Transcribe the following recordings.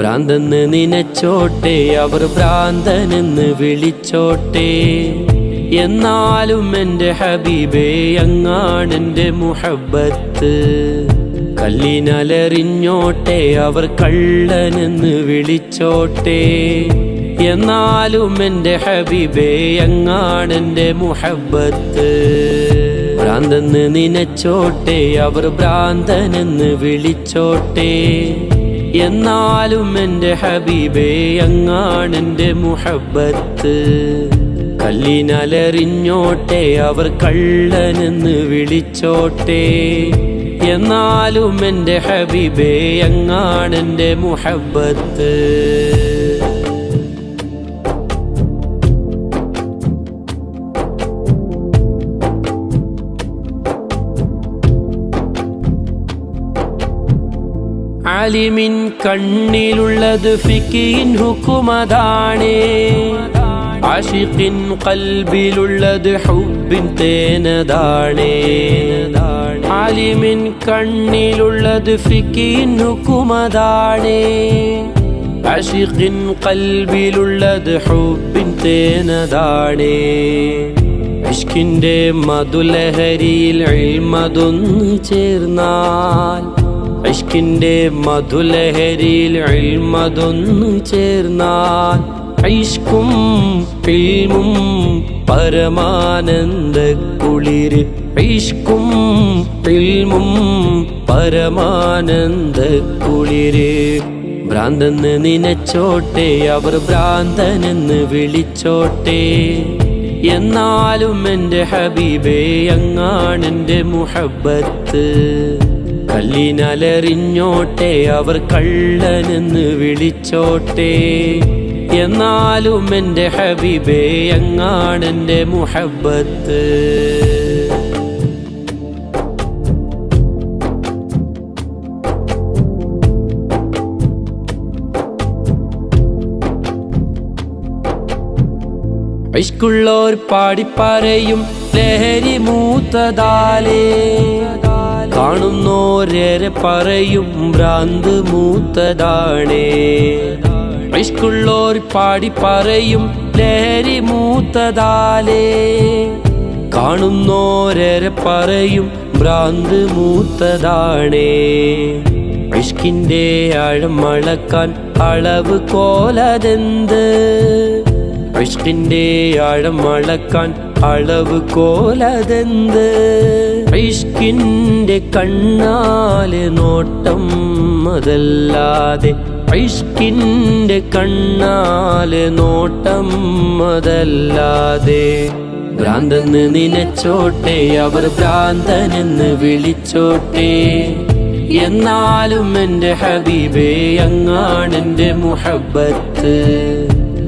ഭ്രാന്തെന്ന് നിനച്ചോട്ടെ, അവർ ഭ്രാന്തനെന്ന് വിളിച്ചോട്ടെ. എന്നാലും എൻ്റെ ഹബീബേ അങ്ങാണെൻ്റെ മുഹബ്ബത്ത്. കല്ലിനലറിഞ്ഞോട്ടെ, അവർ കള്ളനെന്ന് വിളിച്ചോട്ടെ. എന്നാലും എൻ്റെ ഹബീബേ അങ്ങാണെൻ്റെ മുഹബ്ബത്ത്. ഭ്രാന്തെന്ന് നിനച്ചോട്ടെ, അവർ ഭ്രാന്തനെന്ന് വിളിച്ചോട്ടെ. എന്നാലും എൻ്റെ ഹബീബേ അങ്ങാണെൻ്റെ മുഹബ്ബത്ത്. കല്ലിനലറിഞ്ഞോട്ടെ, അവർ കള്ളനെന്ന് വിളിച്ചോട്ടെ. എന്നാലും എൻ്റെ ഹബീബേ അങ്ങാണെൻ്റെ മുഹബ്ബത്ത്. ആലിമിൻ കണ്ണിലുള്ളത് ഫിഖിൻ ഹുക്കുമതാണേ. ആശിഖിൻ ഖൽബിലുള്ളത് ഹുബ്ബിൻ തേനതാണേ. ആലിമിൻ കണ്ണിലുള്ളത് ഫിഖിൻ ഹുക്കുമതാണേ. ആശിഖിൻ ഖൽബിലുള്ളത് ഹുബ്ബിൻ തേനതാണേ. ഇഷ്കിൻ്റെ മധുലഹരിയിൽ ഇൽമതൊന്നു ചേർന്നാൽ, ഇഷ്കിൻ്റെ മധുലഹരിയിൽ ഇൽമതൊന്നു ചേർന്നാൽ, ഇഷ്കും ഇൽമും പരമാനന്ദ കുളിര്. ഇഷ്കും ഇൽമും പരമാനന്ദ കുളിര്. ഭ്രാന്തെന്ന് നിനച്ചോട്ടെ, അവർ ഭ്രാന്തനെന്ന് വിളിച്ചോട്ടെ. എന്നാലും എൻ്റെ ഹബീബേ അങ്ങാണെൻ്റെ മുഹബ്ബത്ത്. കല്ലിനലറിഞ്ഞോട്ടെ, അവർ കള്ളനെന്ന് വിളിച്ചോട്ടെ. എന്നാലും എൻ്റെ ഹബീബേ അങ്ങാണെൻ്റെ മുഹബ്ബത്ത്. ഇഷ്കുള്ളോർ പാടിപ്പറയും ലഹരി മൂത്തതാലേ. കാണുന്നോരേറെ പറയും ഭ്രാന്ത് മൂത്തതാണേ. ഇഷ്കുള്ളോർ പാടിപ്പറയും ലഹരി മൂത്തതാലേ. കാണുന്നോരേറെ പറയും ഭ്രാന്ത് മൂത്തതാണേ. ഇഷ്കിൻ്റെ ആഴം അളക്കാൻ അളവ് കോലതെന്ത്? ഇഷ്കിൻ്റെ ആഴം അളക്കാൻ അളവ് കോലതെന്ത്? ഇഷ്കിൻ്റെ കണ്ണാലെ നോട്ടം അതല്ലാതെ, ഇഷ്കിൻ്റെ കണ്ണാലെ നോട്ടം അതല്ലാതെ. ഭ്രാന്തെന്ന് നിനച്ചോട്ടെ, അവർ ഭ്രാന്തനെന്ന് വിളിച്ചോട്ടെ. എന്നാലും എൻ്റെ ഹബീബേ അങ്ങാണെൻ്റെ മുഹബ്ബത്ത്.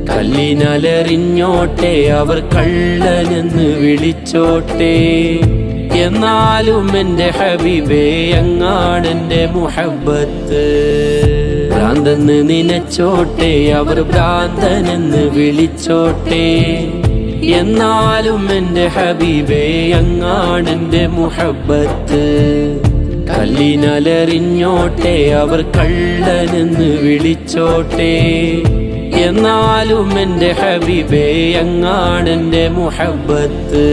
കല്ലിനലറിഞ്ഞോട്ടെ, അവർ കള്ളനെന്ന് വിളിച്ചോട്ടെ. എന്നാലും എൻ്റെ ഹബീബേ അങ്ങാണെൻ്റെ മുഹബ്ബത്ത്. ഭ്രാന്തെന്ന് നിനച്ചോട്ടെ, അവർ ഭ്രാന്തനെന്ന് വിളിച്ചോട്ടെ. എന്നാലും എൻ്റെ ഹബീബേ അങ്ങാണെൻ്റെ മുഹബ്ബത്ത്. കല്ലിനലറിഞ്ഞോട്ടെ, അവർ കള്ളനെന്ന് വിളിച്ചോട്ടെ. എന്നാലും എൻ്റെ ഹബീബേ അങ്ങാണെൻ്റെ മുഹബ്ബത്ത്.